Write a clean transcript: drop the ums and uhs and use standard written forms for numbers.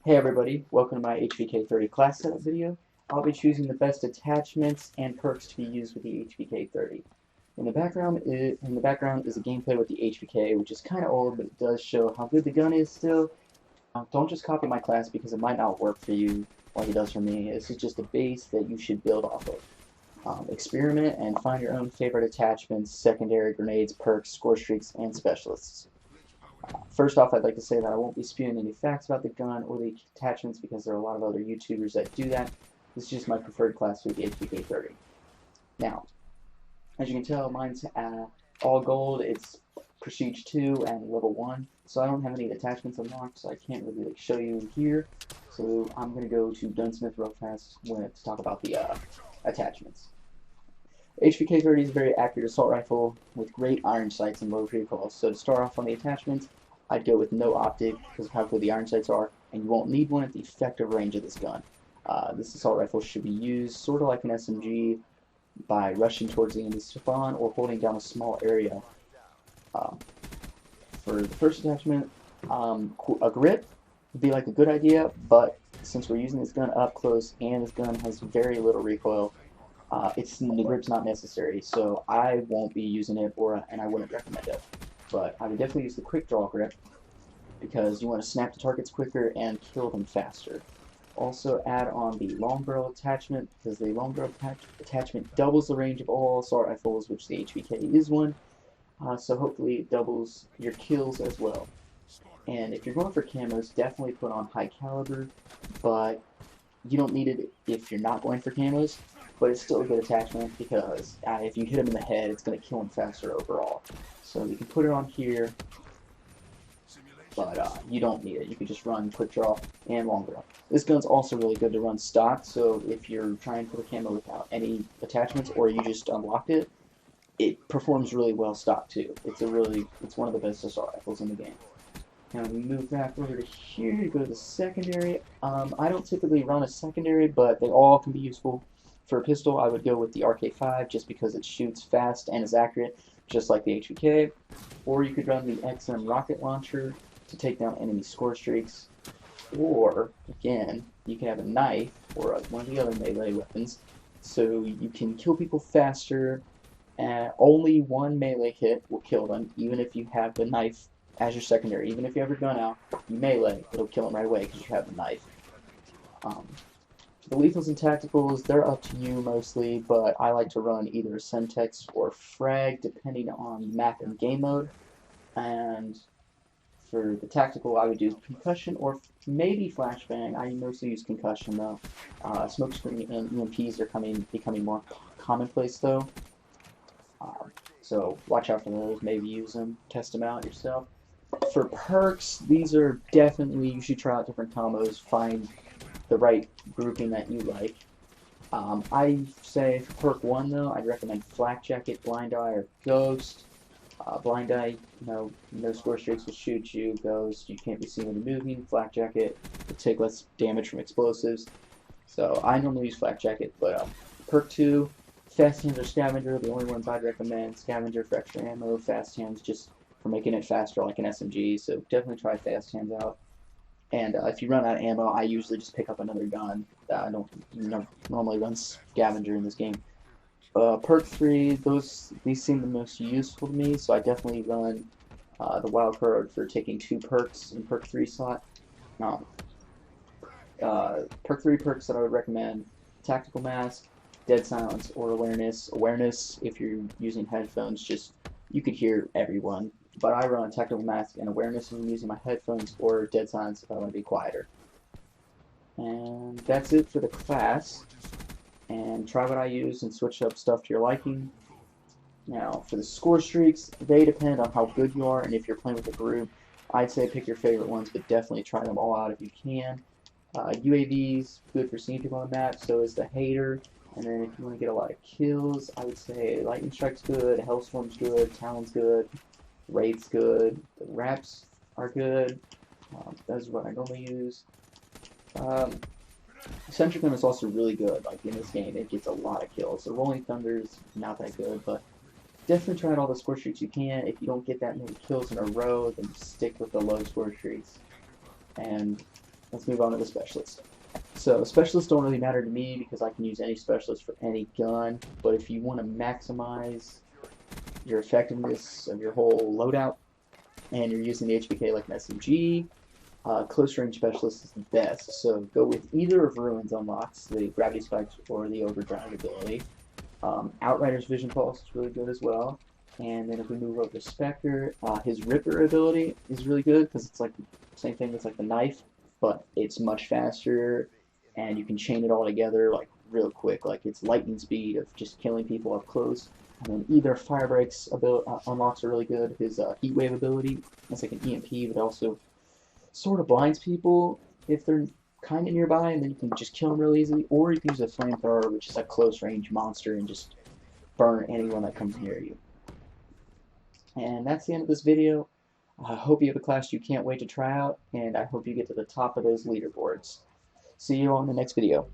Hey everybody, welcome to my HVK-30 class setup video. I'll be choosing the best attachments and perks to be used with the HVK-30. In the background is a gameplay with the HVK, which is kind of old, but it does show how good the gun is still. Don't just copy my class because it might not work for you like it does for me. This is just a base that you should build off of. Experiment and find your own favorite attachments, secondary, grenades, perks, score streaks, and specialists. First off, I'd like to say that I won't be spewing any facts about the gun or the attachments because there are a lot of other YouTubers that do that. This is just my preferred class with the HVK-30. Now, as you can tell, mine's all gold. It's Prestige 2 and level 1, so I don't have any attachments unlocked, so I can't really show you here. So I'm going to go to Gunsmith real fast to talk about the attachments. HVK-30 is a very accurate assault rifle with great iron sights and low recoil. So to start off on the attachments, I'd go with no optic because of how good the iron sights are, and you won't need one at the effective range of this gun. This assault rifle should be used sort of like an SMG by rushing towards the enemy spawn or holding down a small area. Um, for the first attachment, a grip would be like a good idea, but since we're using this gun up close and this gun has very little recoil, the grip's not necessary, so I won't be using it, and I wouldn't recommend it. But I would definitely use the quick draw grip because you want to snap the targets quicker and kill them faster. Also add on the long barrel attachment because the long barrel attachment doubles the range of all assault rifles, which the HVK is one. So hopefully it doubles your kills as well. And if you're going for camos, definitely put on high caliber, but you don't need it if you're not going for camos. But it's still a good attachment because if you hit him in the head, it's going to kill him faster overall. So you can put it on here, but you don't need it. You can just run quick draw and long draw. This gun's also really good to run stock, so if you're trying for the camo without any attachments or you just unlocked it, it performs really well stock too. It's one of the best assault rifles in the game. Now we move back over to here to go to the secondary. I don't typically run a secondary, but they all can be useful. For a pistol, I would go with the RK5 just because it shoots fast and is accurate, just like the HVK. Or you could run the XM rocket launcher to take down enemy score streaks. Or, again, you can have a knife or one of the other melee weapons, so you can kill people faster. Only one melee hit will kill them, even if you have the knife as your secondary. Even if you have your gun out, you melee, it'll kill them right away because you have the knife. The lethals and tacticals, they're up to you mostly, but I like to run either Semtex or Frag, depending on map and game mode. And for the tactical, I would do Concussion or maybe Flashbang. I mostly use Concussion, though. Smokescreen and EMPs are becoming more commonplace, though. So watch out for those. Maybe use them, test them out yourself. For perks, these are definitely, you should try out different combos, find the right grouping that you like. I say for perk 1 though, I'd recommend Flak Jacket, Blind Eye, or Ghost. Blind Eye, no score streaks will shoot you. Ghost, you can't be seen when you're moving. Flak Jacket will take less damage from explosives. So I normally use Flak Jacket, but perk 2, Fast Hands or Scavenger, the only ones I'd recommend. Scavenger for extra ammo, Fast Hands just for making it faster like an SMG, so definitely try Fast Hands out. And if you run out of ammo, I usually just pick up another gun. I don't normally run Scavenger in this game. Perk 3, these seem the most useful to me, so I definitely run the wild card for taking 2 perks in perk 3 slot. Perk 3 perks that I would recommend: Tactical Mask, Dead Silence, or Awareness. Awareness, if you're using headphones, just you could hear everyone. But I run Tactical Mask and Awareness when I'm using my headphones, or Dead Silence if I want to be quieter. And that's it for the class. And try what I use and switch up stuff to your liking. Now, for the score streaks, they depend on how good you are and if you're playing with a group. I'd say pick your favorite ones, but definitely try them all out if you can. UAVs, good for seeing people on the map, so is the Hater. And then if you want to get a lot of kills, I would say Lightning Strike's good, Hellstorm's good, Talon's good, Wraith's good, the Wraps are good. Those are what I normally use. Centric Gun is also really good. Like in this game, it gets a lot of kills. The Rolling Thunder's not that good, but definitely try out all the score streaks you can. If you don't get that many kills in a row, then stick with the low score streaks. And let's move on to the specialist. So specialists don't really matter to me because I can use any specialist for any gun, but if you want to maximize your effectiveness of your whole loadout and you're using the HVK like an SMG, close range specialist is the best. So go with either of Ruin's unlocks, the gravity spikes or the overdrive ability. Outrider's Vision Pulse is really good as well. And then if we move over to Spectre, his Ripper ability is really good because it's like the same thing as like the knife, but it's much faster and you can chain it all together like real quick. Like it's lightning speed of just killing people up close. And then either Firebreak's unlocks are really good. His Heat Wave ability, that's like an EMP, but also sort of blinds people if they're kind of nearby, and then you can just kill them real easily. Or you can use a Flamethrower, which is a close range monster, and just burn anyone that comes near you. And that's the end of this video. I hope you have a class you can't wait to try out, and I hope you get to the top of those leaderboards. See you on the next video.